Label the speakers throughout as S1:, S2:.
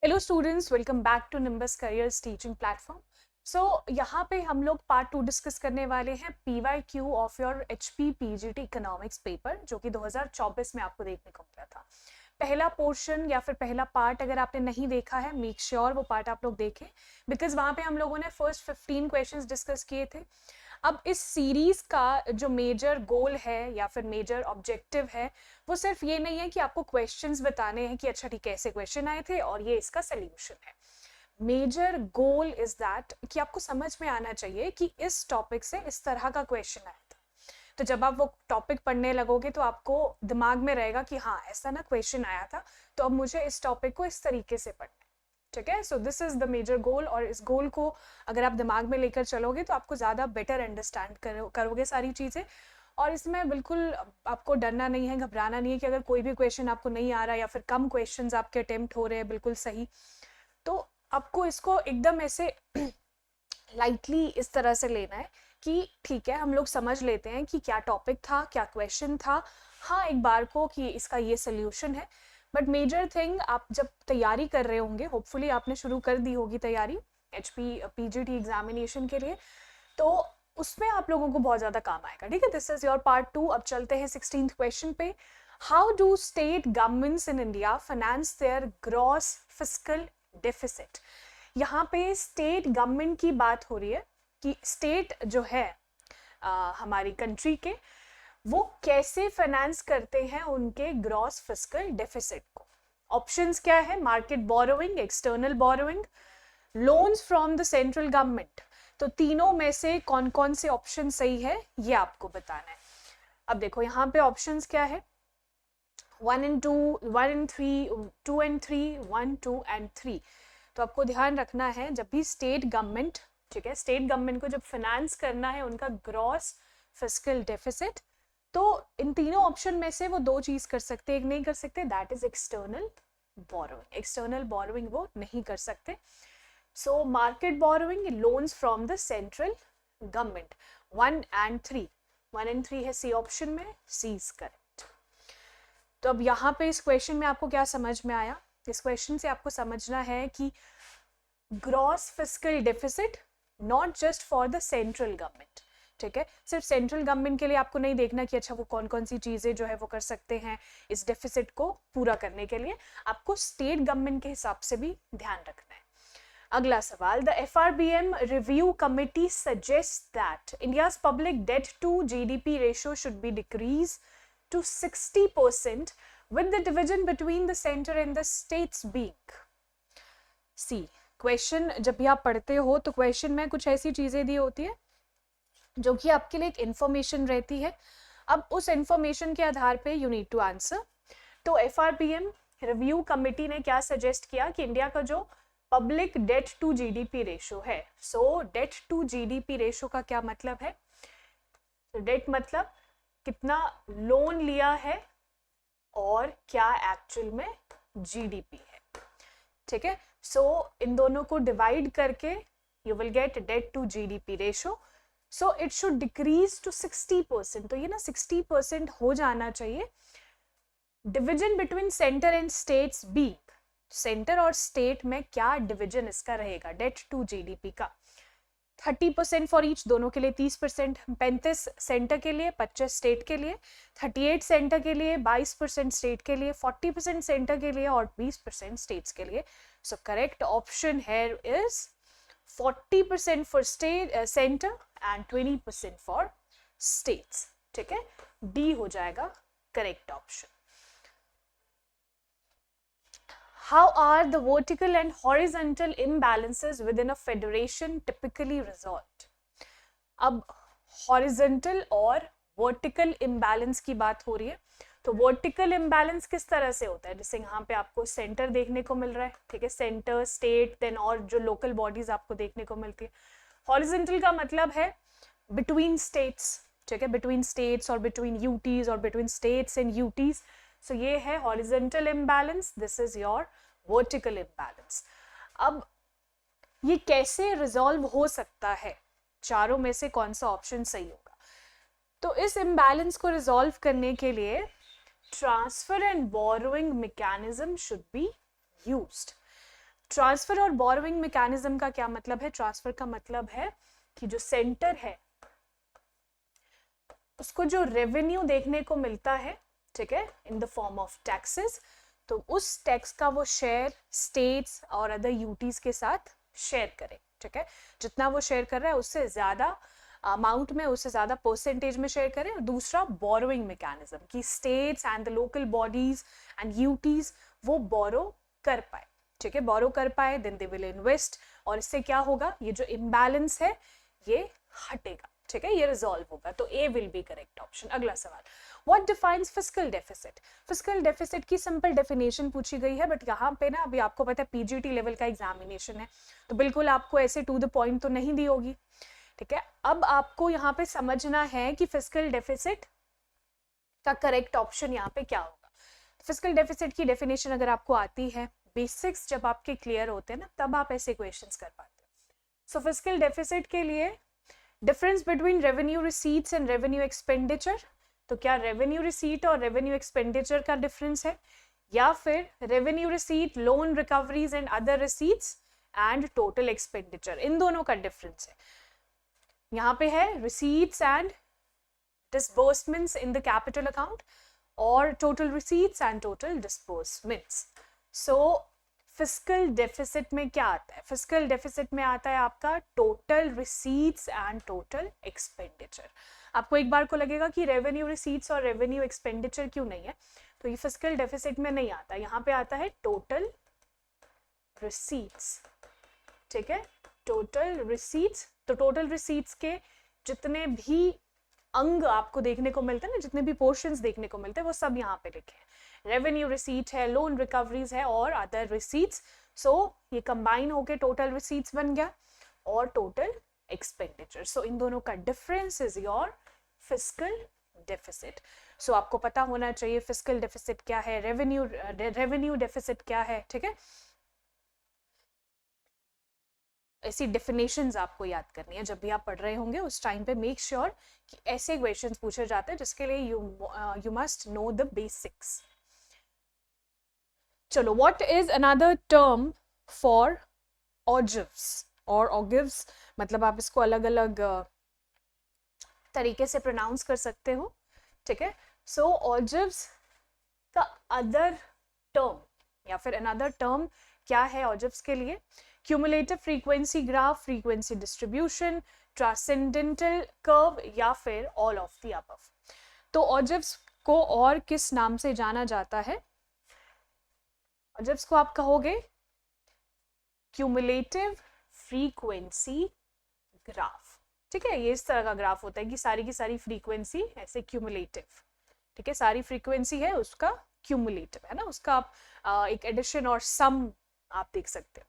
S1: Hello students, welcome back to Nimbus Careers teaching platform. So यहाँ पे हम लोग पार्ट 2 डिस्कस करने वाले हैं PYQ of your HP PGT economics paper, जो कि 2024 में आपको देखने को मिला था। पहला पोर्शन या फिर पहला पार्ट अगर आपने नहीं देखा है, मेक श्योर वो पार्ट आप लोग देखें, बिकॉज वहाँ पे हम लोगों ने फर्स्ट 15 क्वेश्चंस डिस्कस किए थे। अब इस सीरीज का जो मेजर गोल है या फिर मेजर ऑब्जेक्टिव है, वो सिर्फ ये नहीं है कि आपको क्वेश्चंस बताने हैं कि अच्छा ठीक है ऐसे क्वेश्चन आए थे और ये इसका सोल्यूशन है। मेजर गोल इज दैट कि आपको समझ में आना चाहिए कि इस टॉपिक से इस तरह का क्वेश्चन आया था। तो जब आप वो टॉपिक पढ़ने लगोगे तो आपको दिमाग में रहेगा कि हाँ ऐसा ना क्वेश्चन आया था, तो अब मुझे इस टॉपिक को इस तरीके से पढ़ना है। ठीक है, so this is the major goal, और इस गोल को अगर आप दिमाग में लेकर चलोगे तो आपको ज़्यादा बेटर अंडरस्टैंड करोगे सारी चीज़ें। और इसमें बिल्कुल आपको डरना नहीं है, घबराना नहीं है कि अगर कोई भी क्वेश्चन आपको नहीं आ रहा या फिर कम क्वेश्चंस आपके अटेम्प्ट हो रहे हैं बिल्कुल सही, तो आपको इसको एकदम ऐसे लाइटली इस तरह से लेना है कि ठीक है हम लोग समझ लेते हैं कि क्या टॉपिक था, क्या क्वेश्चन था, हाँ एक बार को कि इसका ये सोल्यूशन है। बट मेजर थिंग, आप जब तैयारी कर रहे होंगे, होपफुली आपने शुरू कर दी होगी तैयारी HP PGT एग्जामिनेशन के लिए, तो उसमें आप लोगों को बहुत ज़्यादा काम आएगा। ठीक है, दिस इज योर पार्ट 2। अब चलते हैं 16th क्वेश्चन पे। How do state governments in India finance their gross fiscal deficit? यहाँ पे स्टेट गवर्नमेंट की बात हो रही है कि स्टेट जो है हमारी कंट्री के, वो कैसे फाइनेंस करते हैं उनके ग्रॉस फिस्कल डेफिसिट को। ऑप्शंस क्या है? Market borrowing, external borrowing, loans from the central government. तो तीनों में से कौन कौन से ऑप्शन सही है ये आपको बताना है। अब देखो यहाँ पे ऑप्शंस क्या है, 1 and 2, 1 and 3, 2 and 3, 1, 2 and 3। तो आपको ध्यान रखना है जब भी स्टेट गवर्नमेंट, ठीक है, स्टेट गवर्नमेंट को जब फाइनेंस करना है उनका ग्रॉस फिस्कल डेफिसिट, तो इन तीनों ऑप्शन में से वो दो चीज कर सकते, एक नहीं कर सकते, that is external borrowing. External borrowing वो नहीं कर सकते। So market borrowing, loans from the central government, 1 and 3, 1 and 3 है सी ऑप्शन में, सी इज करेक्ट। तो अब यहाँ पे इस क्वेश्चन में आपको क्या समझ में आया? इस क्वेश्चन से आपको समझना है कि gross fiscal deficit not just for the central government, ठीक है, सिर्फ सेंट्रल गवर्नमेंट के लिए आपको नहीं देखना कि अच्छा वो कौन कौन सी चीजें जो है वो कर सकते हैं इस डेफिसिट को पूरा करने के लिए, आपको स्टेट गवर्नमेंट के हिसाब से भी ध्यान रखना है। अगला सवाल, the FRBM review committee suggest that India's public debt to GDP ratio should be decrease to 60% with the division between the center and the states being C। Question जब भी आप पढ़ते हो तो क्वेश्चन में कुछ ऐसी चीजें दी होती है जो कि आपके लिए एक इंफॉर्मेशन रहती है। अब उस इंफॉर्मेशन के आधार पे यू नीड टू आंसर। तो FRBM रिव्यू कमिटी ने क्या सजेस्ट किया कि इंडिया का जो public debt to GDP ratio है, so debt to GDP ratio का क्या मतलब है? डेट मतलब कितना लोन लिया है और क्या एक्चुअल में GDP है। ठीक है, सो इन दोनों को डिवाइड करके you will get debt to GDP ratio. So it should decrease to 60%। तो ये ना 60% हो जाना चाहिए। Division between centre and states be, centre और स्टेट में क्या डिवीजन इसका रहेगा डेट टू GDP का? 30% फॉर ईच, दोनों के लिए 30%, 35 सेंटर के लिए, 25 स्टेट के लिए, 38 सेंटर के लिए, 22% स्टेट के लिए, 40% सेंटर के लिए और 20% स्टेट्स के लिए। So correct option here is 40% for state centre and 20% for states. ठीक है, डी हो जाएगा correct option. How are the vertical and horizontal imbalances within a federation typically resolved? अब horizontal और vertical imbalance की बात हो रही है। तो vertical imbalance किस तरह से होता है? जैसे यहाँ पे आपको सेंटर देखने को मिल रहा है, ठीक है, सेंटर, स्टेट, देन और जो लोकल बॉडीज आपको देखने को मिलती है। horizontal का मतलब है between states, ठीक है, between states और between UTs और between states and UTs। So ये है horizontal imbalance, this is your vertical imbalance। अब ये कैसे रिजॉल्व हो सकता है? चारों में से कौन सा ऑप्शन सही होगा? तो इस imbalance को रिजॉल्व करने के लिए transfer and borrowing mechanism should be used. Transfer और बोरोइंग मैकेनिज्म का क्या मतलब है? ट्रांसफर का मतलब है कि जो सेंटर है उसको जो रेवेन्यू देखने को मिलता है, ठीक है, in the form of taxes, तो उस टैक्स का वो शेयर स्टेट्स और अदर यूटीज के साथ शेयर करे, ठीक है, जितना वो शेयर कर रहा है उससे ज्यादा अमाउंट में, उससे ज्यादा परसेंटेज में शेयर करें। और दूसरा बोरोइंग मैकेनिज्म, कि states and the local bodies and UTs वो बोरो कर पाए, ठीक है, बोरो कर पाए, देन दे विल इन्वेस्ट, और इससे क्या होगा, ये जो इम्बैलेंस है ये हटेगा, ठीक है, ये रिजॉल्व होगा। तो ए विल बी करेक्ट ऑप्शन। अगला सवाल, what defines fiscal deficit? Fiscal deficit की सिंपल डेफिनेशन पूछी गई है, बट यहाँ पे ना अभी आपको पता है पीजीटी लेवल का एग्जामिनेशन है, तो बिल्कुल आपको ऐसे टू द पॉइंट तो नहीं दी होगी, ठीक है। अब आपको यहाँ पे समझना है कि फिस्कल डेफिसिट का करेक्ट ऑप्शन यहाँ पे क्या होगा। फिस्कल डेफिसिट की डेफिनेशन अगर आपको आती है, बेसिक्स जब आपके क्लियर होते हैं ना, तब आप ऐसे क्वेश्चंस कर पाते हैं। सो फिस्कल डेफिसिट के लिए difference between revenue receipts and revenue expenditure, तो क्या रेवेन्यू रिसीट और रेवेन्यू एक्सपेंडिचर का डिफरेंस है, या फिर revenue receipt, loan recoveries and other receipts and total expenditure, इन दोनों का डिफरेंस है। यहाँ पे है receipts and disbursements in the capital account, और total receipts and total disbursements. So fiscal deficit में क्या आता है? फिस्कल डेफिसिट में आता है आपका total receipts and total expenditure. आपको एक बार को लगेगा कि रेवेन्यू रिसीट्स और रेवेन्यू एक्सपेंडिचर क्यों नहीं है, तो ये फिस्कल डेफिसिट में नहीं आता, यहाँ पे आता है टोटल रिसीट्स, ठीक है, टोटल रिसीट्स। तो टोटल रिसीट्स के जितने भी अंग आपको देखने को मिलते हैं ना, जितने भी पोर्शंस देखने को मिलते हैं, वो सब यहाँ पे लिखे हैं। रेवेन्यू रिसीट है, लोन रिकवरीज है और अदर रिसीट्स। सो ये कंबाइन होके टोटल रिसीट्स बन गया और टोटल एक्सपेंडिचर। सो इन दोनों का difference is your fiscal deficit. So आपको पता होना चाहिए फिस्कल डेफिसिट क्या है, रेवेन्यू डेफिसिट क्या है, ठीक है। ऐसी डेफिनेशंस आपको याद करनी है जब भी आप पढ़ रहे होंगे उस टाइम पे। मेक श्योर कि ऐसे क्वेश्चंस पूछे जाते हैं जिसके लिए you must know the basics. चलो, what is another term for ogives और ऑगिव्स, मतलब आप इसको अलग अलग तरीके से प्रोनाउंस कर सकते हो, ठीक है। सो ऑजिव्स का अदर टर्म या फिर अनदर टर्म क्या है ऑजिव्स के लिए? Cumulative frequency graph, frequency distribution, transcendental curve, या फिर ऑल ऑफ द अबव। तो ऑजिव्स को और किस नाम से जाना जाता है? ऑजिव्स को आप कहोगे क्यूमुलेटिव फ्रीक्वेंसी ग्राफ, ठीक है। ये इस तरह का ग्राफ होता है कि सारी की सारी फ्रीक्वेंसी ऐसे क्यूमुलेटिव, ठीक है, सारी फ्रीक्वेंसी है उसका क्यूमुलेटिव है ना, उसका आप एक एडिशन और सम आप देख सकते हो।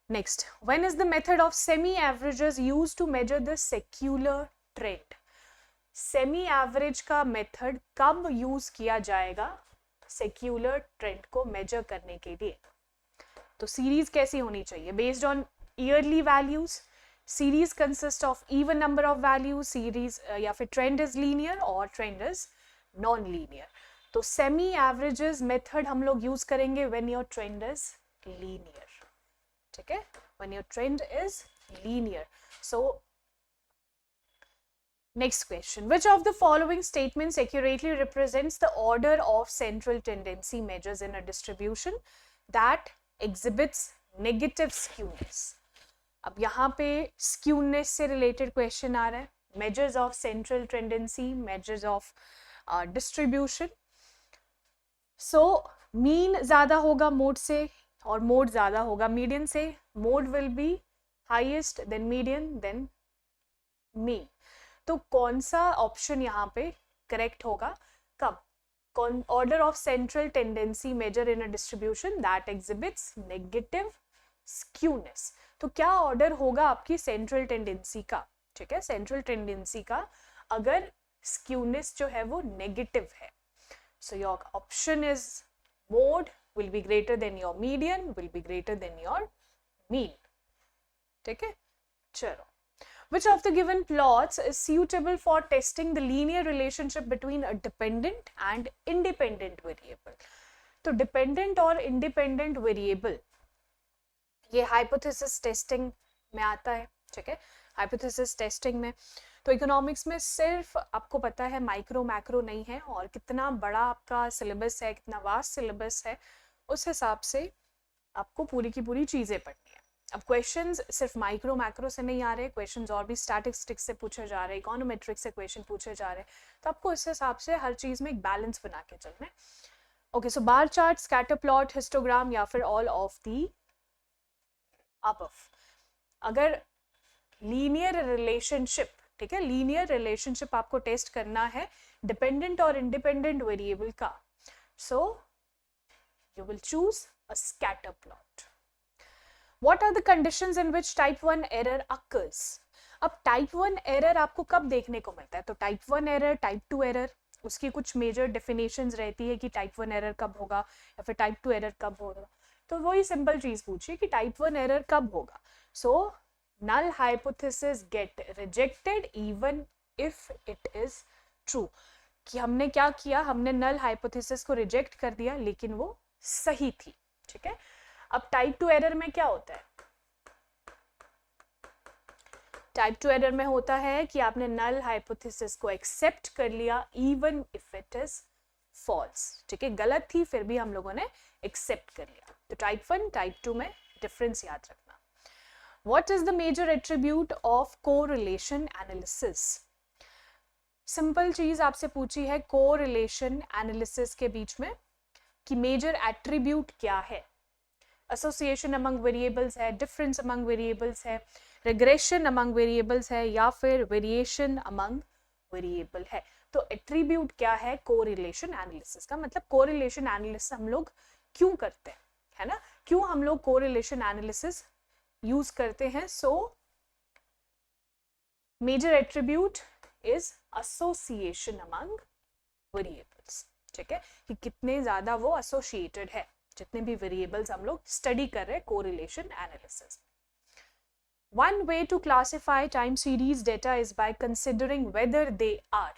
S1: Next, when is the method of semi averages used to measure the secular trend? Semi average का मेथड कब यूज किया जाएगा सेक्युलर ट्रेंड को मेजर करने के लिए? तो सीरीज कैसी होनी चाहिए? Based on yearly values, series consist of even number of values, series या फिर ट्रेंड इज लीनियर और ट्रेंड इज नॉन लीनियर। तो सेमी एवरेजेस मेथड हम लोग यूज करेंगे when your trend is linear, ठीक है, when your trend is linear. So next question, which of the following statements accurately represents the order of central tendency measures in a distribution that exhibits negative skewness? अब यहाँ पे skewness से related question आ रहा है, measures of central tendency, measures of distribution. So mean ज़्यादा होगा mode से और मोड ज्यादा होगा मीडियन से। Mode will be highest, then median, then mean. तो कौन सा ऑप्शन यहाँ पे करेक्ट होगा? कब? कौन? Order of central tendency measure in a distribution that exhibits negative skewness. तो क्या ऑर्डर होगा आपकी सेंट्रल टेंडेंसी का, ठीक है, सेंट्रल टेंडेंसी का अगर स्क्यूनेस जो है वो नेगेटिव है? So your option is mode will be greater than your median, will be greater than your mean, ठीक है। चलो, which of the given plots is suitable for testing the linear relationship between a dependent and independent variable? तो dependent और independent variable ये hypothesis testing में आता है, ठीक है, हाइपोथेसिस टेस्टिंग में। तो इकोनॉमिक्स में सिर्फ आपको पता है माइक्रो मैक्रो नहीं है, और कितना बड़ा आपका सिलेबस है, कितना वास्ट सिलेबस है, उस हिसाब से आपको पूरी की पूरी चीज़ें पढ़नी है। अब क्वेश्चंस सिर्फ माइक्रो मैक्रो से नहीं आ रहे, क्वेश्चंस और भी स्टैटिस्टिक्स से पूछे जा रहे हैं, इकोनोमेट्रिक से क्वेश्चन पूछे जा रहे हैं, तो आपको इस हिसाब से हर चीज़ में एक बैलेंस बना के चलना है। Okay, so bar chart, scatter plot, histogram या फिर ऑल ऑफ दी अबव। अगर लीनियर रिलेशनशिप, ठीक है, लीनियर रिलेशनशिप आपको टेस्ट करना है डिपेंडेंट और इंडिपेंडेंट वेरिएबल का, so you will choose a scatter plot. What are the conditions in which type 1 error occurs? अब type 1 error आपको कब देखने को मिलता है? तो type 1 error, type 2 error, उसकी कुछ मेजर डेफिनेशंस रहती है कि type 1 error कब होगा या फिर type 2 error कब होगा। तो वही सिंपल चीज पूछिए कि type 1 error कब होगा। So null hypothesis get rejected even if it is true। कि हमने क्या किया, हमने null hypothesis को रिजेक्ट कर दिया लेकिन वो सही थी, ठीक है। अब टाइप 2 एरर में क्या होता है? टाइप 2 एरर में होता है कि आपने नल हाइपोथेसिस को एक्सेप्ट कर लिया even if it is false, ठीक है, गलत थी फिर भी हम लोगों ने एक्सेप्ट कर लिया। तो टाइप 1 टाइप 2 में डिफरेंस याद रखना। What is the major attribute of correlation analysis? Simple चीज आपसे पूछी है कोरिलेशन एनालिसिस के बीच में कि मेजर एट्रीब्यूट क्या है। एसोसिएशन अमंग वेरिएबल्स है, डिफरेंस अमंग वेरिएबल्स है, रिग्रेशन अमंग वेरिएबल्स है या फिर वेरिएशन अमंग वेरिएबल है। तो एट्रीब्यूट क्या है कोरिलेशन एनालिसिस का? मतलब कोरिलेशन एनालिसिस हम लोग क्यों करते हैं, है ना, क्यों हम लोग कोरिलेशन एनालिसिस यूज करते हैं? So major attribute is association among variables, ठीक है, कि कितने ज्यादा वो एसोसिएटेड है, जितने भी वेरिएबल्स हम लोग स्टडी कर रहे हैं correlation analysis. One way to classify time series data is by considering whether they are.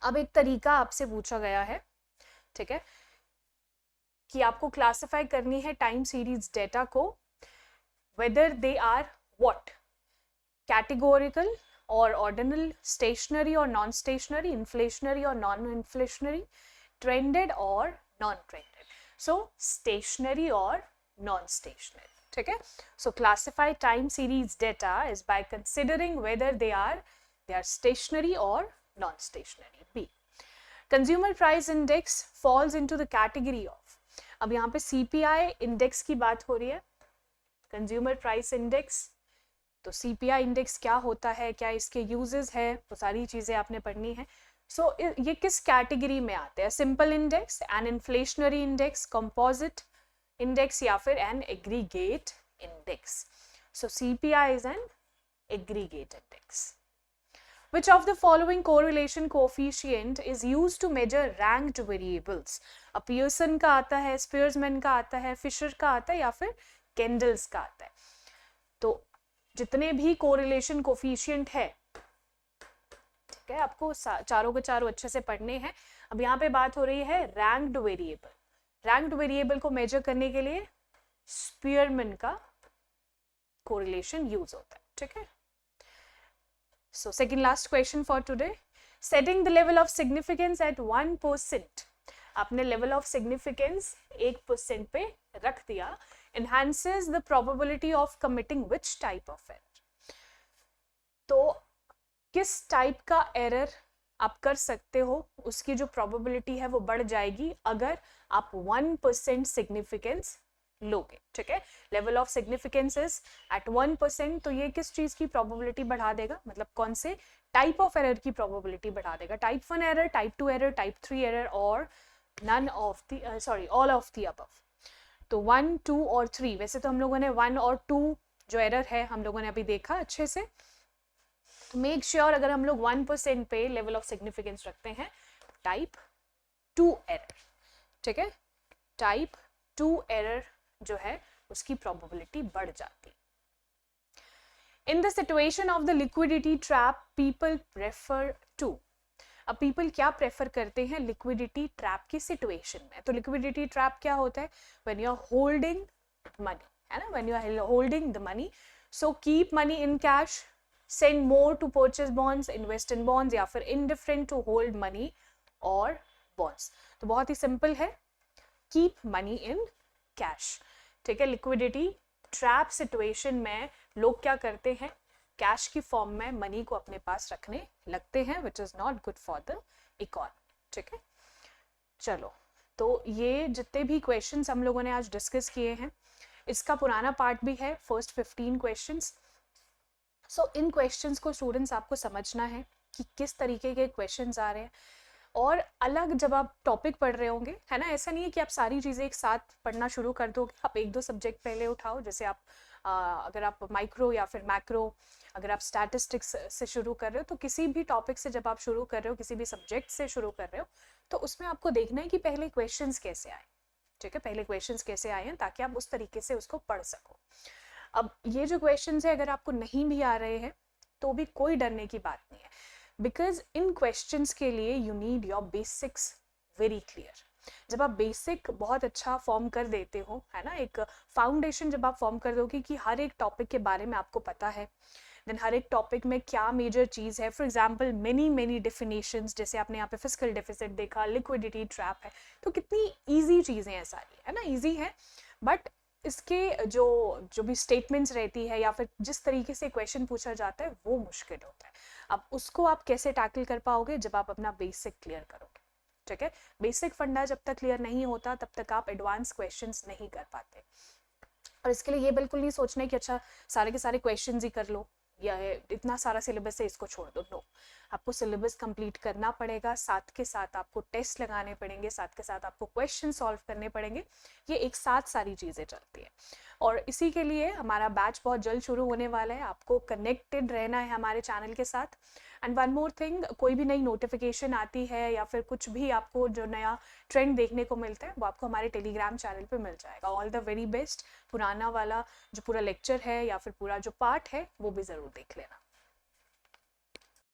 S1: अब एक तरीका आपसे पूछा गया है, ठीक है, कि आपको क्लासिफाई करनी है टाइम सीरीज डेटा को, whether they are what, categorical और ऑर्डिनल, स्टेशनरी और नॉन स्टेशनरी, इन्फ्लेशनरी और नॉन इन्फ्लेशनरी, ट्रेंडेड और non trended. So stationary or non-stationary, ठीक है। So classify time series data is by considering whether they are stationary or non-stationary. B. Consumer price index falls into the category of, अब यहाँ पे CPI index की बात हो रही है, consumer price index, तो CPI index क्या होता है, क्या इसके uses है, वो सारी चीजें आपने पढ़नी है। सो ये किस कैटेगरी में आते हैं? Simple index, an inflationary index, composite index या फिर an aggregate index. So CPI is an aggregate index. Which of the following correlation coefficient is used to measure ranked variables? अब पियर्सन का आता है, स्पीयर्समैन का आता है, फिशर का आता है या फिर केंडल्स का आता है। तो जितने भी कोरिलेशन कोफिशिएंट है, ठीक है, आपको चारों के चारों अच्छे से पढ़ने हैं। अब यहाँ पे बात हो रही है रैंक्ड वेरिएबल। रैंक्ड वेरिएबल को मेजर करने के लिए स्पीयरमैन का कोरिलेशन यूज होता है, ठीक है। So second last question for today, setting the level of significance at 1%। आपने लेवल ऑफ सिग्निफिकेंस 1% पे रख दिया, enhances the probability of committing which type of error। तो किस टाइप का एरर आप कर सकते हो, उसकी जो प्रोबेबिलिटी है वो बढ़ जाएगी अगर आप 1% सिग्निफिकेंस लोगे, ठीक है। Level of significance is at 1%, तो ये किस चीज की प्रोबेबिलिटी बढ़ा देगा, मतलब कौन से टाइप ऑफ एरर की प्रोबेबिलिटी बढ़ा देगा? Type 1 error, type 2 error, type 3 error और none of the all of the above. तो 1, 2 और 3, वैसे तो हम लोगों ने 1 और 2 जो एरर है हम लोगों ने अभी देखा अच्छे से। मेक श्योर अगर हम लोग 1% पे लेवल ऑफ सिग्निफिकेंस रखते हैं, टाइप 2 एरर, ठीक है, टाइप 2 एरर जो है उसकी प्रोबेबिलिटी बढ़ जाती। In the situation of the liquidity trap people prefer to. अब पीपल क्या प्रेफर करते हैं लिक्विडिटी ट्रैप की सिचुएशन में? तो लिक्विडिटी ट्रैप क्या होता है? When you are holding money, है ना, when you are holding the money. So keep money in cash, send more to purchase bonds, invest in bonds, या फिर indifferent to hold money or bonds. तो बहुत ही simple है, keep money in cash. ठीक है, liquidity trap situation में लोग क्या करते हैं, कैश की फॉर्म में मनी को अपने पास रखने लगते हैं, which is not good for the economy. ठीक है, चलो, तो ये जितने भी क्वेश्चंस हम लोगों ने आज डिस्कस किए हैं, इसका पुराना पार्ट भी है, फर्स्ट 15 क्वेश्चंस. सो इन क्वेश्चंस को स्टूडेंट्स आपको समझना है कि किस तरीके के क्वेश्चंस आ रहे हैं, और अलग जब आप टॉपिक पढ़ रहे होंगे, है ना, ऐसा नहीं है कि आप सारी चीज़ें एक साथ पढ़ना शुरू कर दोगे. आप एक दो सब्जेक्ट पहले उठाओ, जैसे आप अगर आप माइक्रो या फिर मैक्रो, अगर आप स्टैटिस्टिक्स से शुरू कर रहे हो, तो किसी भी टॉपिक से जब आप शुरू कर रहे हो, किसी भी सब्जेक्ट से शुरू कर रहे हो, तो उसमें आपको देखना है कि पहले क्वेश्चंस कैसे आए. ठीक है, पहले क्वेश्चंस कैसे आए हैं, ताकि आप उस तरीके से उसको पढ़ सको. अब ये जो क्वेश्चंस है, अगर आपको नहीं भी आ रहे हैं तो भी कोई डरने की बात नहीं है, बिकॉज इन क्वेश्चंस के लिए you need your basics very clear. जब आप बेसिक बहुत अच्छा फॉर्म कर देते हो, है ना, एक फाउंडेशन जब आप फॉर्म कर दोगे कि हर एक टॉपिक के बारे में आपको पता है, देन हर एक टॉपिक में क्या मेजर चीज़ है. फॉर एग्जाम्पल मेनी डिफिनेशंस, जैसे आपने यहाँ पे फिस्कल डेफिसिट देखा, लिक्विडिटी ट्रैप है, तो कितनी ईजी चीज़ें हैं सारी, है ना, ईजी है. बट इसके जो भी स्टेटमेंट्स रहती है या फिर जिस तरीके से क्वेश्चन पूछा जाता है, वो मुश्किल होता है. अब उसको आप कैसे टैकल कर पाओगे, जब आप अपना बेसिक क्लियर करोगे. ठीक है, बेसिक फंडा जब तक क्लियर नहीं होता, तब तक आप एडवांस क्वेश्चंस नहीं कर पाते. और इसके लिए ये बिल्कुल नहीं सोचना है कि अच्छा सारे के सारे क्वेश्चंस ही कर लो, या इतना सारा सिलेबस है इसको छोड़ दो. नो, आपको सिलेबस कंप्लीट करना पड़ेगा, साथ के साथ आपको टेस्ट लगाने पड़ेंगे, साथ के साथ आपको क्वेश्चन सॉल्व करने पड़ेंगे. ये एक साथ सारी चीज़ें चलती है, और इसी के लिए हमारा बैच बहुत जल्द शुरू होने वाला है. आपको कनेक्टेड रहना है हमारे चैनल के साथ. एंड वन मोर थिंग, कोई भी नई नोटिफिकेशन आती है या फिर कुछ भी आपको जो नया ट्रेंड देखने को मिलता है, वो आपको हमारे टेलीग्राम चैनल पे मिल जाएगा. All the very best. पुराना वाला जो पूरा लेक्चर है या फिर पूरा जो पार्ट है, वो भी ज़रूर देख लेना.